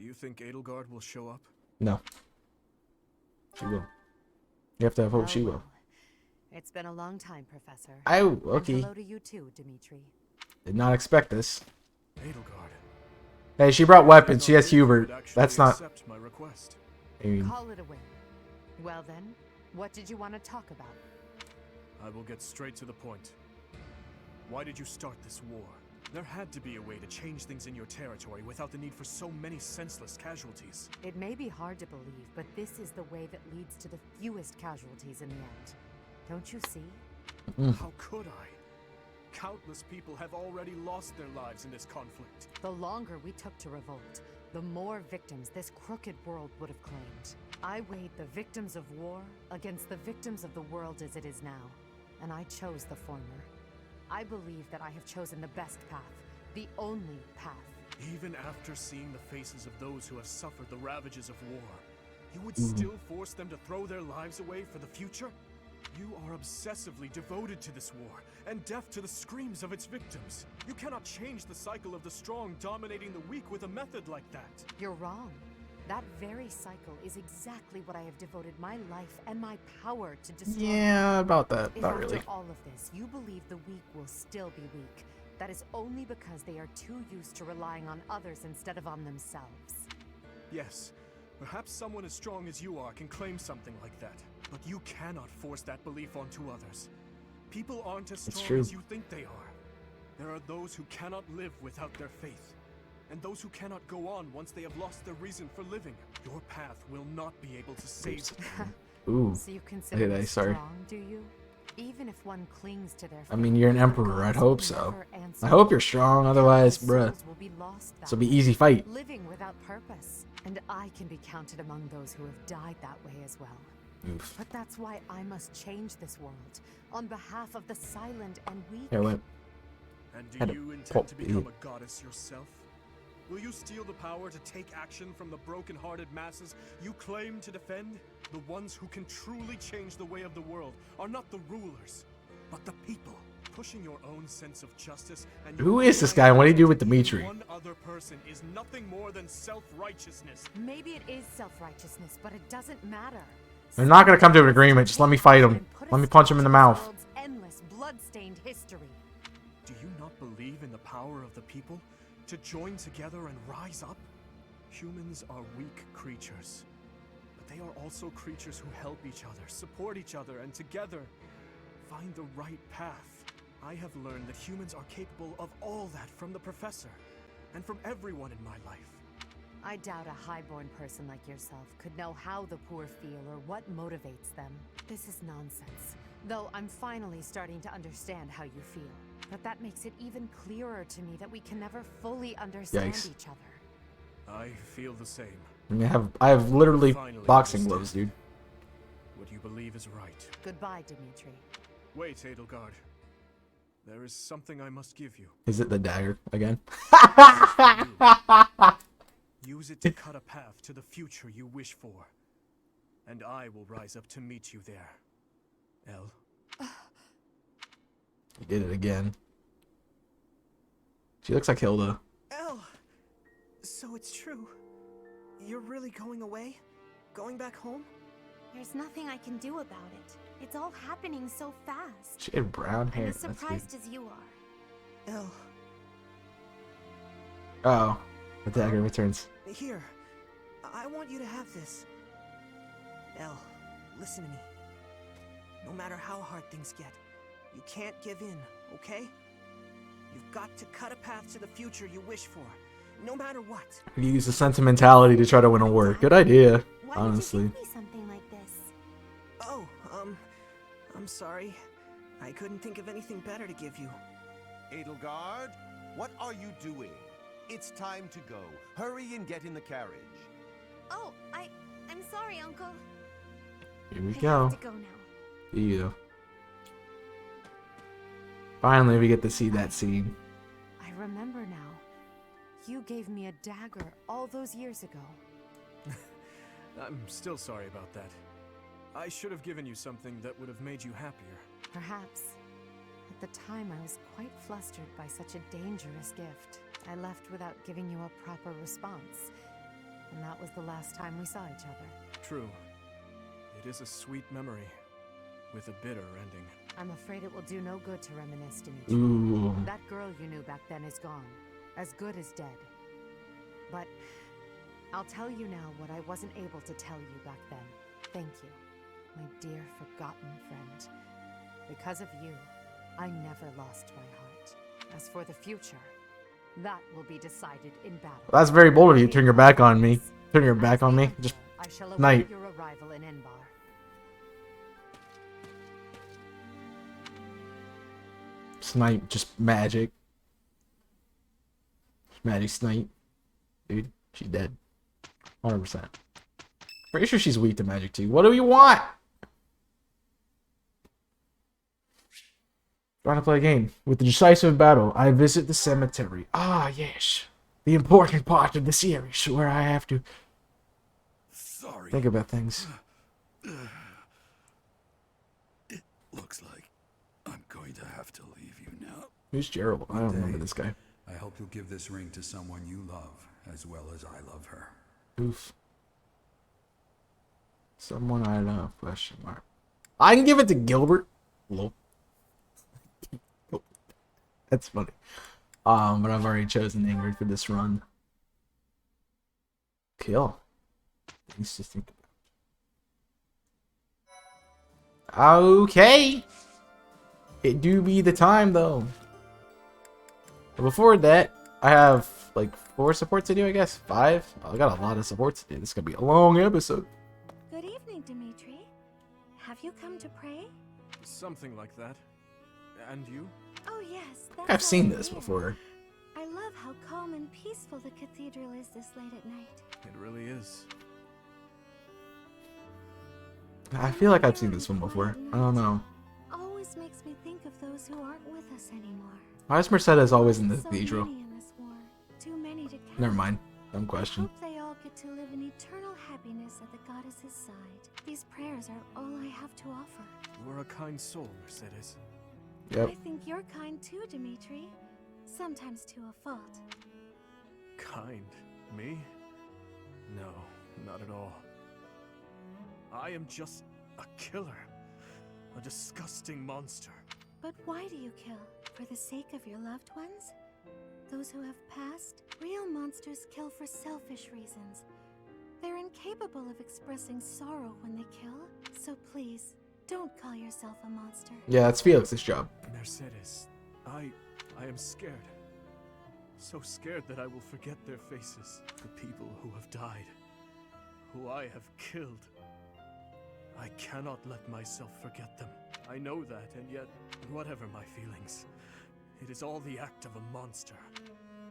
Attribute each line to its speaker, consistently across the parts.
Speaker 1: Do you think Edelgard will show up?
Speaker 2: No. She will. You have to have hope she will.
Speaker 3: Well. It's been a long time, Professor.
Speaker 2: Oh, okay.
Speaker 3: And hello to you too, Dimitri.
Speaker 2: Did not expect this.
Speaker 1: Edelgard.
Speaker 2: Hey, she brought weapons. She has Hubert. That's not...
Speaker 1: Accept my request.
Speaker 2: I mean,
Speaker 3: Call it a win. Well then, what did you want to talk about?
Speaker 1: I will get straight to the point. Why did you start this war? There had to be a way to change things in your territory without the need for so many senseless casualties.
Speaker 3: It may be hard to believe, but this is the way that leads to the fewest casualties in the end. Don't you see?
Speaker 1: How could I? Countless people have already lost their lives in this conflict.
Speaker 3: The longer we took to revolt, the more victims this crooked world would have claimed. I weighed the victims of war against the victims of the world as it is now, and I chose the former. I believe that I have chosen the best path, the only path.
Speaker 1: Even after seeing the faces of those who have suffered the ravages of war, you would still force them to throw their lives away for the future? You are obsessively devoted to this war, and deaf to the screams of its victims. You cannot change the cycle of the strong dominating the weak with a method like that.
Speaker 3: You're wrong. That very cycle is exactly what I have devoted my life and my power to destroy.
Speaker 2: yeah, about that.
Speaker 3: If
Speaker 2: Not
Speaker 3: after
Speaker 2: really.
Speaker 3: all of this, you believe the weak will still be weak, that is only because they are too used to relying on others instead of on themselves.
Speaker 1: Yes, perhaps someone as strong as you are can claim something like that. But you cannot force that belief onto others. People aren't as strong as you think they are. There are those who cannot live without their faith, and those who cannot go on once they have lost their reason for living. Your path will not be able to save them.
Speaker 2: Ooh.
Speaker 3: So you consider me
Speaker 2: sorry.
Speaker 3: strong, do you? Even if one clings to their
Speaker 2: I mean, you're an emperor. I'd hope so.
Speaker 3: never answer.
Speaker 2: I hope you're strong. Otherwise, bruh,
Speaker 3: Souls will be lost
Speaker 2: this
Speaker 3: that
Speaker 2: will be
Speaker 3: way,
Speaker 2: easy fight.
Speaker 3: living without purpose. And I can be counted among those who have died that way as well.
Speaker 2: Oof.
Speaker 3: But that's why I must change this world on behalf of the silent and weak.
Speaker 2: Here, what?
Speaker 1: And
Speaker 2: Had
Speaker 1: do
Speaker 2: to
Speaker 1: you intend
Speaker 2: pop
Speaker 1: to become
Speaker 2: it.
Speaker 1: a goddess yourself? Will you steal the power to take action from the broken-hearted masses you claim to defend? The ones who can truly change the way of the world are not the rulers, but the people. Pushing your own sense of justice and
Speaker 2: Who is this guy? What did he do with Dimitri?
Speaker 1: One other person is nothing more than self-righteousness.
Speaker 3: Maybe it is self-righteousness, but it doesn't matter.
Speaker 2: They're not gonna come to an agreement. Just let me fight him. Let me punch him in the mouth.
Speaker 3: World's endless blood-stained history.
Speaker 1: Do you not believe in the power of the people to join together and rise up? Humans are weak creatures, but they are also creatures who help each other, support each other, and together find the right path. I have learned that humans are capable of all that from the professor and from everyone in my life.
Speaker 3: I doubt a highborn person like yourself could know how the poor feel or what motivates them. This is nonsense, though I'm finally starting to understand how you feel. But that makes it even clearer to me that we can never fully understand
Speaker 2: Yikes.
Speaker 3: each other.
Speaker 1: I feel the same.
Speaker 2: I mean, I have literally
Speaker 1: Finally
Speaker 2: boxing
Speaker 1: understand.
Speaker 2: gloves, dude.
Speaker 1: What you believe is right.
Speaker 3: Goodbye, Dimitri.
Speaker 1: Wait, Edelgard. There is something I must give you.
Speaker 2: Is it the dagger again?
Speaker 1: Use it to cut a path to the future you wish for. And I will rise up to meet you there. El.
Speaker 2: He did it again. She looks like Hilda.
Speaker 4: El! So it's true. You're really going away? Going back home?
Speaker 5: There's nothing I can do about it. It's all happening so fast.
Speaker 2: She had brown hair.
Speaker 5: I'm as
Speaker 2: That's
Speaker 5: surprised as you are.
Speaker 4: El,
Speaker 2: weird. Oh, the dagger returns.
Speaker 4: here. I want you to have this. El, listen to me. No matter how hard things get, you can't give in, okay? You've got to cut a path to the future you wish for, no matter what.
Speaker 2: You use the sentimentality to try to win a war. Good idea,
Speaker 5: Why
Speaker 2: honestly.
Speaker 5: would you give me something like this?
Speaker 4: Oh, I'm sorry. I couldn't think of anything better to give you.
Speaker 6: Edelgard, what are you doing? It's time to go. Hurry and get in the carriage.
Speaker 5: Oh, I'm sorry, Uncle.
Speaker 2: Here we
Speaker 5: I
Speaker 2: go.
Speaker 5: have to go now.
Speaker 2: Yeah. Finally, we get to see that scene.
Speaker 3: I remember now. You gave me a dagger all those years ago.
Speaker 1: I'm still sorry about that. I should have given you something that would have made you happier.
Speaker 3: Perhaps. At the time, I was quite flustered by such a dangerous gift. I left without giving you a proper response. And that was the last time we saw each other.
Speaker 1: True. It is a sweet memory, with a bitter ending.
Speaker 3: I'm afraid it will do no good to reminisce, Dimitri.
Speaker 2: Ooh.
Speaker 3: That girl you knew back then is gone. As good as dead. But I'll tell you now what I wasn't able to tell you back then. Thank you, my dear forgotten friend. Because of you, I never lost my heart. As for the future, that will be decided in battle.
Speaker 2: That's very bold of you. Turn your back on me. Turn your back on me. Just
Speaker 3: I shall await
Speaker 2: night.
Speaker 3: your arrival in Enbar.
Speaker 2: Snipe, just magic. Magic snipe. Dude, she's dead. 100%. Pretty sure she's weak to magic too. What do you want? Trying to play a game. With the decisive battle, I visit the cemetery. Ah, yes. The important part of the series where I have to think about things.
Speaker 7: It looks like I'm going to have to leave you now.
Speaker 2: Who's Gerald? I don't remember this guy.
Speaker 7: I hope you'll give this ring to someone you love, as well as I love her.
Speaker 2: Oof. Someone I love, question mark. I can give it to Gilbert. Lol. That's funny. But I've already chosen Ingrid for this run. Kill. Things to think about. Okay. It do be the time though. But before that, I have like 4 supports to do, I guess. 5. I got a lot of supports to do. This is gonna be a long episode.
Speaker 5: Good evening, Dimitri. Have you come to pray?
Speaker 1: Something like that. And you?
Speaker 5: Oh yes, that's
Speaker 2: I've seen
Speaker 5: why I'm
Speaker 2: this
Speaker 5: here.
Speaker 2: before.
Speaker 5: I love how calm and peaceful the cathedral is this late at night.
Speaker 1: It really is.
Speaker 2: I feel like I've seen this one before. I don't know.
Speaker 5: Always makes me think of those who aren't with us anymore.
Speaker 2: Why is Mercedes always in the
Speaker 5: So
Speaker 2: cathedral?
Speaker 5: many in this war. Too many to count.
Speaker 2: Never mind. Dumb
Speaker 5: I
Speaker 2: question.
Speaker 5: hope they all get to live in eternal happiness at the goddess's side. These prayers are all I have to offer.
Speaker 1: You are a kind soul, Mercedes.
Speaker 2: Yep.
Speaker 5: I think you're kind too, Dimitri. Sometimes to a fault.
Speaker 1: Kind? Me? No, not at all. I am just a killer. A disgusting monster.
Speaker 5: But why do you kill? For the sake of your loved ones? Those who have passed? Real monsters kill for selfish reasons. They're incapable of expressing sorrow when they kill. So please, don't call yourself a monster.
Speaker 2: Yeah, it's Felix's job.
Speaker 1: Mercedes, I am scared. So scared that I will forget their faces. The people who have died. Who I have killed. I cannot let myself forget them. I know that, and yet, whatever my feelings, it is all the act of a monster.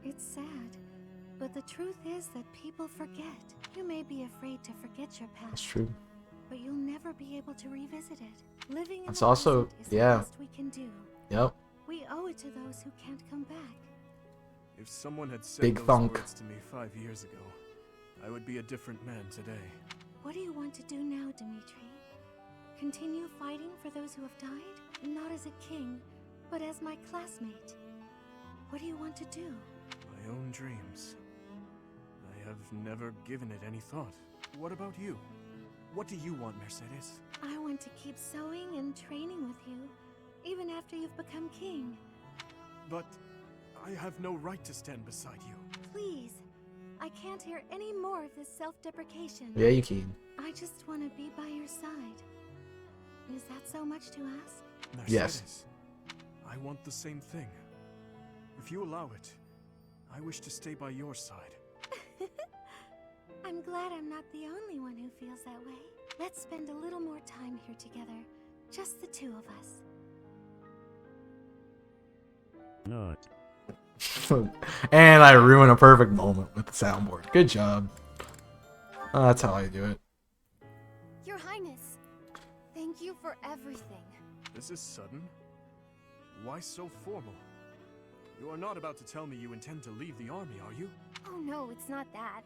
Speaker 5: It's sad, but the truth is that people forget. You may be afraid to forget your
Speaker 2: That's
Speaker 5: past,
Speaker 2: true.
Speaker 5: but you'll never be able to revisit it. Living in
Speaker 2: That's
Speaker 5: the
Speaker 2: also-
Speaker 5: present is
Speaker 2: yeah.
Speaker 5: the best we can do.
Speaker 2: Yep.
Speaker 5: We owe it to those who can't come back.
Speaker 1: If someone had said
Speaker 2: Big
Speaker 1: those
Speaker 2: thunk.
Speaker 1: words to me 5 years ago, I would be a different man today.
Speaker 5: What do you want to do now, Dimitri? Continue fighting for those who have died? Not as a king, but as my classmate. What do you want to do?
Speaker 1: My own dreams. I have never given it any thought. What about you? What do you want, Mercedes?
Speaker 5: I want to keep sewing and training with you, even after you've become king.
Speaker 1: But I have no right to stand beside you.
Speaker 5: Please, I can't hear any more of this self-deprecation.
Speaker 2: Yeah, you can.
Speaker 5: I just want to be by your side. Is that so much to ask?
Speaker 2: Yes.
Speaker 1: Mercedes, I want the same thing. If you allow it, I wish to stay by your side.
Speaker 5: I'm glad I'm not the only one who feels that way. Let's spend a little more time here together. Just the two of us.
Speaker 2: And I ruin a perfect moment with the soundboard. Good job. That's how I do it.
Speaker 8: Your Highness, thank you for everything.
Speaker 1: This is sudden. Why so formal? You are not about to tell me you intend to leave the army, are you?
Speaker 8: Oh no, it's not that.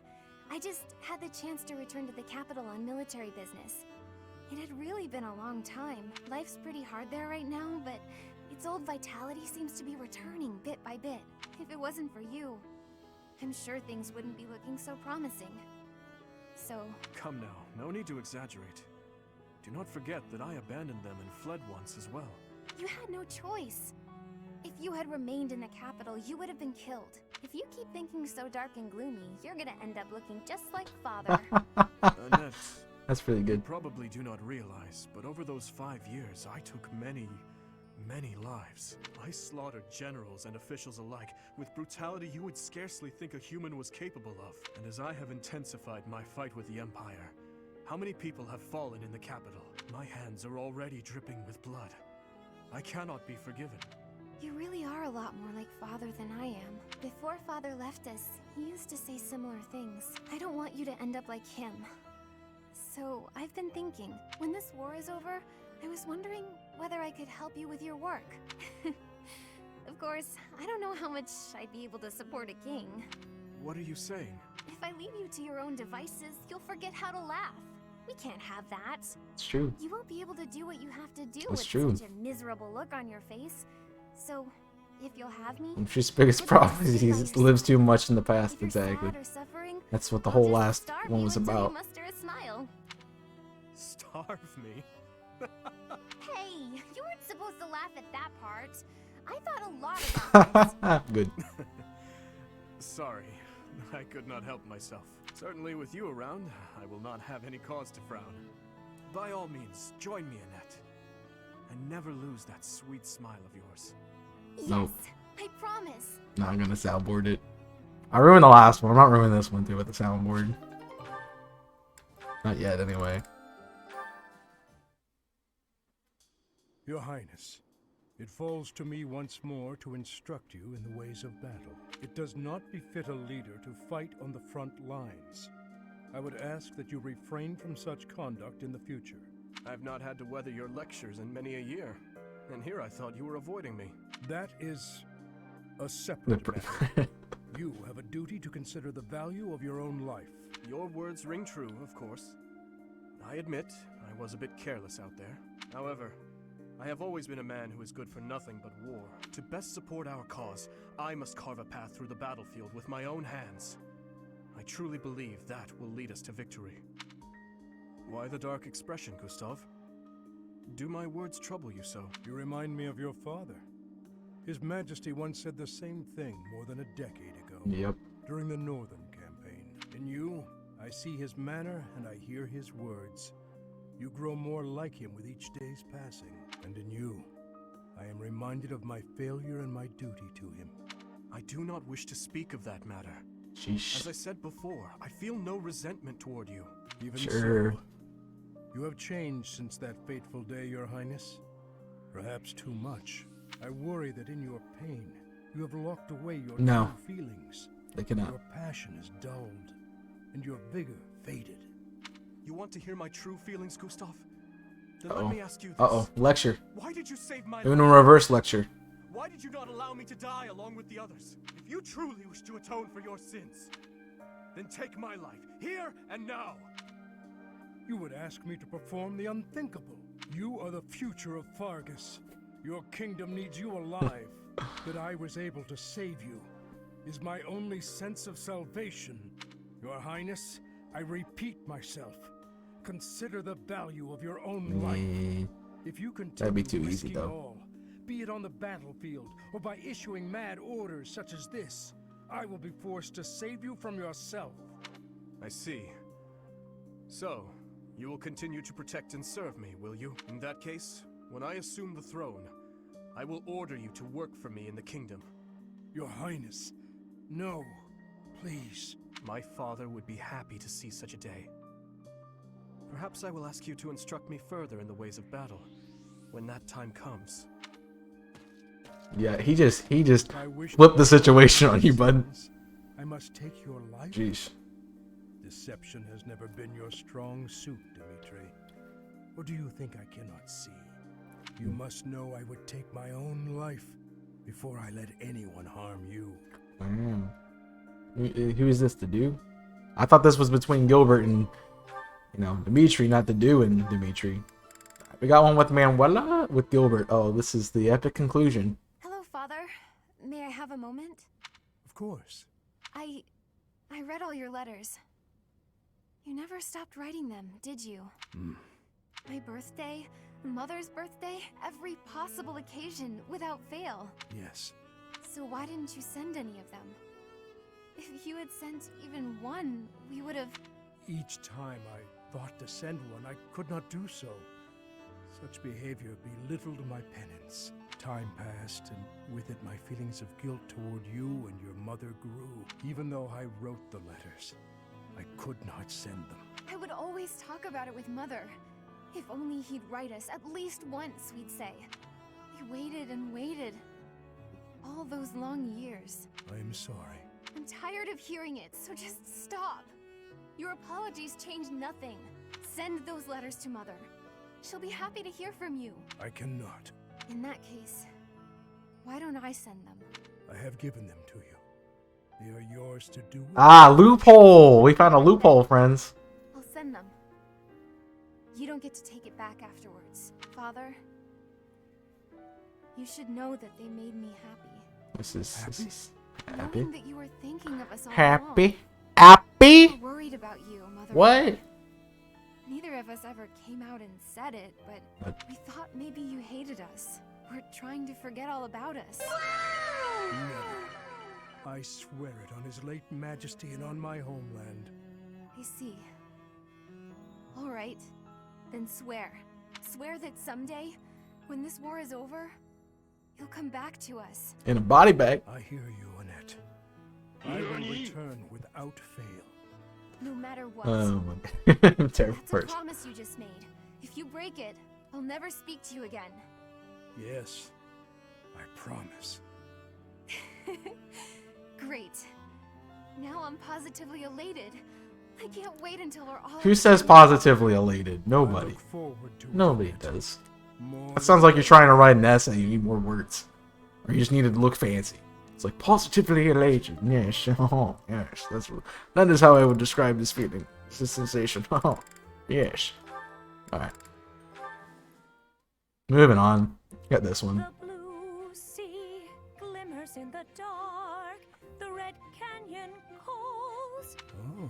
Speaker 8: I just had the chance to return to the capital on military business. It had really been a long time. Life's pretty hard there right now, but its old vitality seems to be returning bit by bit. If it wasn't for you, I'm sure things wouldn't be looking so promising. so...
Speaker 1: Come now, no need to exaggerate. Do not forget that I abandoned them and fled once as well.
Speaker 8: You had no choice. If you had remained in the capital, you would have been killed. If you keep thinking so dark and gloomy, you're gonna end up looking just like Father.
Speaker 1: Annette,
Speaker 2: That's pretty
Speaker 1: you
Speaker 2: good.
Speaker 1: probably do not realize, but over those 5 years, I took many lives. I slaughtered generals and officials alike with brutality you would scarcely think a human was capable of. And as I have intensified my fight with the Empire, how many people have fallen in the capital? My hands are already dripping with blood. I cannot be forgiven.
Speaker 8: You really are a lot more like Father than I am. Before Father left us, he used to say similar things. I don't want you to end up like him. So, I've been thinking, when this war is over, I was wondering whether I could help you with your work. Of course, I don't know how much I'd be able to support a king.
Speaker 1: What are you saying?
Speaker 8: If I leave you to your own devices, you'll forget how to laugh. We can't have that.
Speaker 2: It's true.
Speaker 8: You won't be able to do what you have to do
Speaker 2: That's
Speaker 8: with
Speaker 2: true.
Speaker 8: such a miserable look on your face. So, if you'll have me,
Speaker 2: She's biggest problem is he lives too much in the past.
Speaker 8: if you're
Speaker 2: Exactly.
Speaker 8: sad or suffering,
Speaker 2: That's what the
Speaker 8: I'll
Speaker 2: whole
Speaker 8: just
Speaker 2: last
Speaker 8: starve
Speaker 2: one
Speaker 8: you
Speaker 2: was
Speaker 8: until you
Speaker 2: about.
Speaker 8: muster a smile.
Speaker 1: Starve me?
Speaker 8: Hey, you weren't supposed to laugh at that part. I thought a lot about it.
Speaker 2: Good.
Speaker 1: Sorry, I could not help myself. Certainly with you around, I will not have any cause to frown. By all means, join me, Annette. And never lose that sweet smile of yours.
Speaker 8: Yes,
Speaker 2: Nope.
Speaker 8: I promise.
Speaker 2: Not gonna soundboard it. I ruined the last one. I'm not ruining this one too with the soundboard. Not yet, anyway.
Speaker 9: Your Highness, it falls to me once more to instruct you in the ways of battle. It does not befit a leader to fight on the front lines. I would ask that you refrain from such conduct in the future.
Speaker 1: I've not had to weather your lectures in many a year. And here I thought you were avoiding me.
Speaker 9: That is a separate matter. You have a duty to consider the value of your own life.
Speaker 1: Your words ring true, of course. I admit, I was a bit careless out there. However, I have always been a man who is good for nothing but war. To best support our cause, I must carve a path through the battlefield with my own hands. I truly believe that will lead us to victory. Why the dark expression, Gustav? Do my words trouble you so?
Speaker 9: You remind me of your father. His Majesty once said the same thing more than a decade ago.
Speaker 2: Yep.
Speaker 9: During the Northern Campaign. In you, I see his manner and I hear his words. You grow more like him with each day's passing. And in you, I am reminded of my failure and my duty to him.
Speaker 1: I do not wish to speak of that matter.
Speaker 2: Sheesh.
Speaker 1: As I said before, I feel no resentment toward you.
Speaker 9: Even
Speaker 2: Sure.
Speaker 9: so, you have changed since that fateful day, Your Highness. Perhaps too much. I worry that in your pain, you have locked away your
Speaker 2: No.
Speaker 9: true feelings.
Speaker 2: They cannot.
Speaker 9: Your passion is dulled, and your vigor faded.
Speaker 1: You want to hear my true feelings, Gustav? Then
Speaker 2: Uh-oh.
Speaker 1: let me ask you this.
Speaker 2: Uh-oh. Lecture.
Speaker 1: Why did you save my
Speaker 2: Doing a
Speaker 1: life?
Speaker 2: reverse lecture.
Speaker 1: Why did you not allow me to die along with the others? If you truly wish to atone for your sins, then take my life, here and now.
Speaker 9: You would ask me to perform the unthinkable. You are the future of Faregus. Your kingdom needs you alive. That I was able to save you is my only sense of salvation. Your Highness, I repeat myself. Consider the value of your own life.
Speaker 2: Yeah.
Speaker 9: If you continue
Speaker 2: That'd be too easy,
Speaker 9: risking
Speaker 2: though.
Speaker 9: all, be it on the battlefield or by issuing mad orders such as this, I will be forced to save you from yourself.
Speaker 1: I see. So, you will continue to protect and serve me, will you? In that case, when I assume the throne, I will order you to work for me in the kingdom.
Speaker 9: Your Highness, no, please.
Speaker 1: My father would be happy to see such a day. Perhaps I will ask you to instruct me further in the ways of battle, when that time comes.
Speaker 2: Yeah, he just
Speaker 9: I wish
Speaker 2: flipped the
Speaker 9: to-
Speaker 2: situation on you, bud.
Speaker 9: I must take your life.
Speaker 2: Jeez.
Speaker 9: Deception has never been your strong suit, Dimitri. Or do you think I cannot see? You must know I would take my own life before I let anyone harm you.
Speaker 2: Wow. Who is this to do? I thought this was between Gilbert and, Dimitri, not the do and Dimitri. We got one with Manuela with Gilbert. Oh, this is the epic conclusion.
Speaker 8: Hello, Father. May I have a moment?
Speaker 9: Of course.
Speaker 8: I read all your letters. You never stopped writing them, did you? My birthday, Mother's birthday, every possible occasion, without fail.
Speaker 9: Yes.
Speaker 8: So why didn't you send any of them? If you had sent even one, we would have...
Speaker 9: Each time I thought to send one, I could not do so. Such behavior belittled my penance. Time passed, and with it my feelings of guilt toward you and your mother grew. Even though I wrote the letters, I could not send them.
Speaker 8: I would always talk about it with Mother. If only he'd write us at least once, we'd say. We waited and waited. All those long years.
Speaker 9: I am sorry.
Speaker 8: I'm tired of hearing it, so just stop. Your apologies change nothing. Send those letters to Mother. She'll be happy to hear from you.
Speaker 9: I cannot.
Speaker 8: In that case, why don't I send them?
Speaker 9: I have given them to you. They are yours to do.
Speaker 2: Ah, loophole! We found a loophole, friends.
Speaker 8: I'll send them. You don't get to take it back afterwards. Father, you should know that they made me happy.
Speaker 2: This is happy.
Speaker 8: Knowing that you were thinking of us all
Speaker 2: Happy?
Speaker 8: along.
Speaker 2: Happy?
Speaker 8: We were worried about you, Mother.
Speaker 2: What?
Speaker 8: Neither of us ever came out and said it, but we thought maybe you hated us. We're trying to forget all about us.
Speaker 9: Never. I swear it on His late Majesty and on my homeland.
Speaker 8: I see. All right. Then swear. Swear that someday, when this war is over, you'll come back to us.
Speaker 2: In a body bag.
Speaker 9: I hear you, Annette. I will return without fail.
Speaker 8: No matter what.
Speaker 2: Oh my god. Terrible
Speaker 8: That's a
Speaker 2: person.
Speaker 8: promise you just made. If you break it, I'll never speak to you again.
Speaker 9: Yes, I promise.
Speaker 8: Great. Now I'm positively elated. I can't wait until we're all...
Speaker 2: Who says positively elated?
Speaker 9: I
Speaker 2: Nobody.
Speaker 9: look forward to it,
Speaker 2: Nobody
Speaker 9: Annette.
Speaker 2: does.
Speaker 9: More
Speaker 2: That sounds like you're trying to write an essay. You need more words. Or you just need it to look fancy. It's like positively elated. Yes. Oh, yes. That is how I would describe this feeling. This sensation. Oh, yes. Alright. Moving on. Got this one.
Speaker 10: The blue sea glimmers in the dark. The red canyon calls.
Speaker 9: Oh.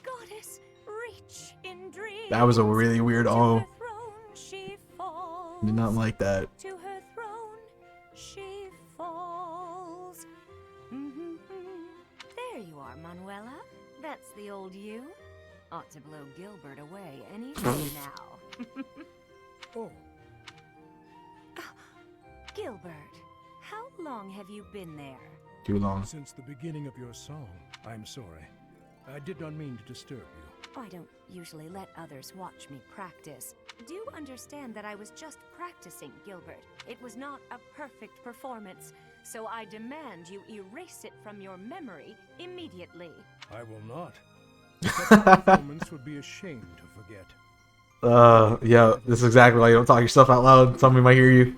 Speaker 10: Goddess, reach in dreams.
Speaker 2: That was a really weird
Speaker 10: To
Speaker 2: oh.
Speaker 10: her throne she falls.
Speaker 2: Did not like that.
Speaker 10: To her throne she falls. There you are, Manuela. That's the old you. Ought to blow Gilbert away any day now.
Speaker 9: Oh,
Speaker 10: Gilbert, how long have you been there?
Speaker 2: Too long.
Speaker 9: since the beginning of your song. I'm sorry. I did not mean to disturb you.
Speaker 10: I don't usually let others watch me practice. Do understand that I was just practicing, Gilbert. It was not a perfect performance, so I demand you erase it from your memory immediately.
Speaker 9: I will not. Such a performance would be a shame to forget.
Speaker 2: Yeah, this is exactly why you don't talk yourself out loud. Somebody might hear you.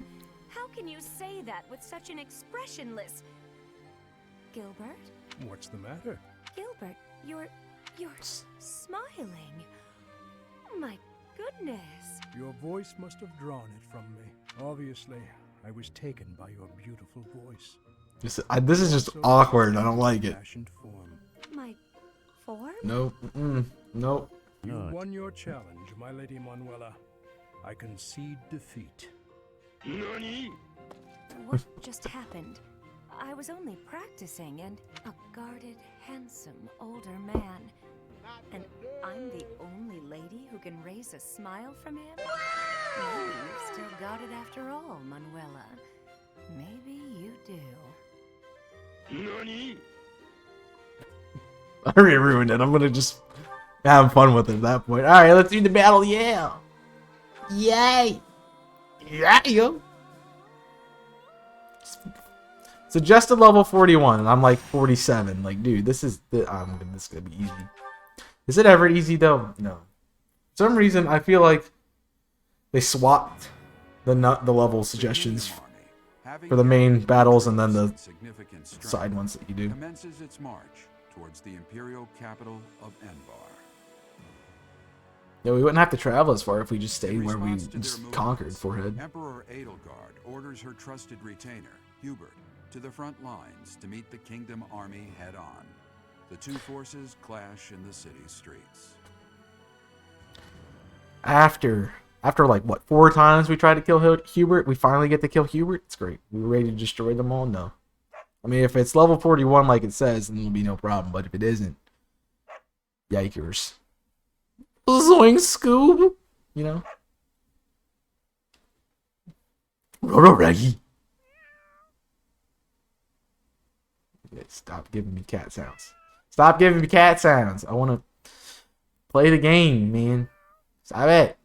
Speaker 10: How can you say that with such an expressionless... Gilbert?
Speaker 9: What's the matter?
Speaker 10: Gilbert, you're smiling. My goodness.
Speaker 9: Your voice must have drawn it from me. Obviously, I was taken by your beautiful voice.
Speaker 2: This is just awkward. I don't like it.
Speaker 9: Fashioned form.
Speaker 10: My form?
Speaker 2: Nope. Nope.
Speaker 9: You won your challenge, my lady Manuela. I concede defeat.
Speaker 10: What just happened? I was only practicing, and a guarded, handsome, older man. And I'm the only lady who can raise a smile from him? Maybe you've still got it after all, Manuela. Maybe you do.
Speaker 2: I already ruined it. I'm gonna just have fun with it at that point. Alright, let's do the battle. Yeah. Yay. Yeah, yo. So just a level 41, and I'm like 47. Like, dude, this is gonna be easy. Is it ever easy though? No. For some reason, I feel like they swapped the level suggestions for the main battles and then the side ones that you do.
Speaker 11: Commences its march towards the imperial capital of Enbar.
Speaker 2: Yeah, we wouldn't have to travel as far if we just stayed where we just conquered Forehead.
Speaker 11: Emperor Edelgard orders her trusted retainer, Hubert, to the front lines to meet the kingdom army head-on. The two forces clash in the city streets.
Speaker 2: After like, what, 4 times we tried to kill Hubert, we finally get to kill Hubert. It's great. We were ready to destroy them all? No. I mean, if it's level 41 like it says, then it'll be no problem. But if it isn't, yikers. Zoink Scoob! You know? Rororagi. Stop giving me cat sounds. Stop giving me cat sounds. I want to play the game, man. Stop it.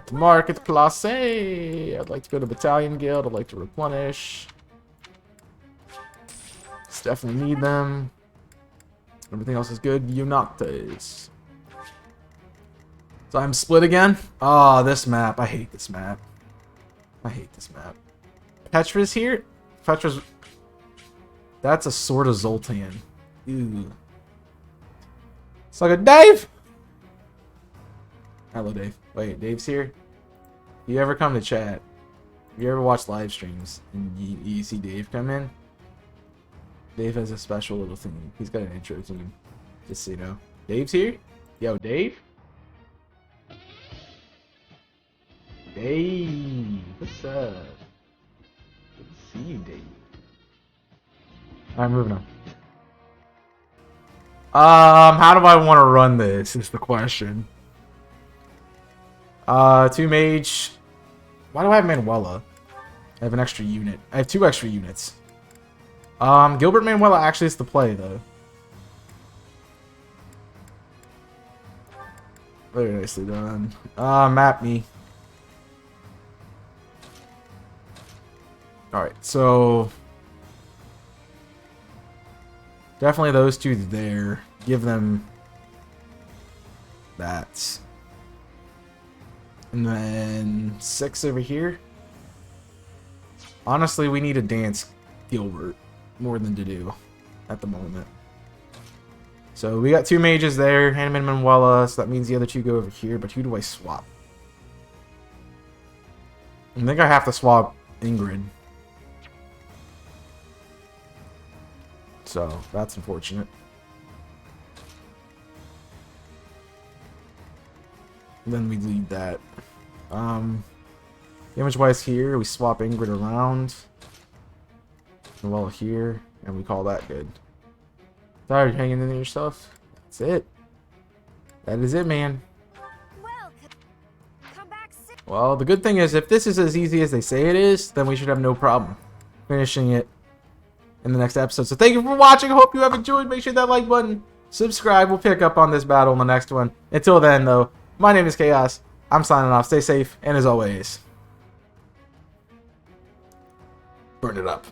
Speaker 2: To market class A. I'd like to go to Battalion Guild. I'd like to replenish. Just definitely need them. Everything else is good. Unactes. So I'm split again? Oh, this map. I hate this map. I hate this map. Petra's here? Petra's... That's a sort of Zoltan. Ew. It's like a Dave! Hello, Dave. Wait, Dave's here? You ever come to chat? You ever watch live streams and you see Dave come in? Dave has a special little thing. He's got an intro team. Just so you know. Dave's here? Yo, Dave? Dave, what's up? Good to see you, Dave. Alright, moving on. How do I want to run this is the question. 2 mage. Why do I have Manuela? I have an extra unit. I have 2 extra units. Gilbert Manuela actually is the play, though. Very nicely done. Map me. Alright, so... Definitely those 2 there. Give them... that. And then 6 over here. Honestly, we need to dance Gilbert more than to do at the moment. So we got 2 mages there, Hannah and Manuela, so that means the other 2 go over here, but who do I swap? I think I have to swap Ingrid. So that's unfortunate. Then we lead that. Damage wise here, we swap Ingrid around. Well here, and we call that good. Tired hanging in there yourself? That's it. That is it, man. Well, the good thing is, if this is as easy as they say it is, then we should have no problem finishing it in the next episode. So thank you for watching. I hope you have enjoyed. Make sure that like button, subscribe. We'll pick up on this battle in the next one. Until then, though, my name is Chaos. I'm signing off. Stay safe, and as always, burn it up.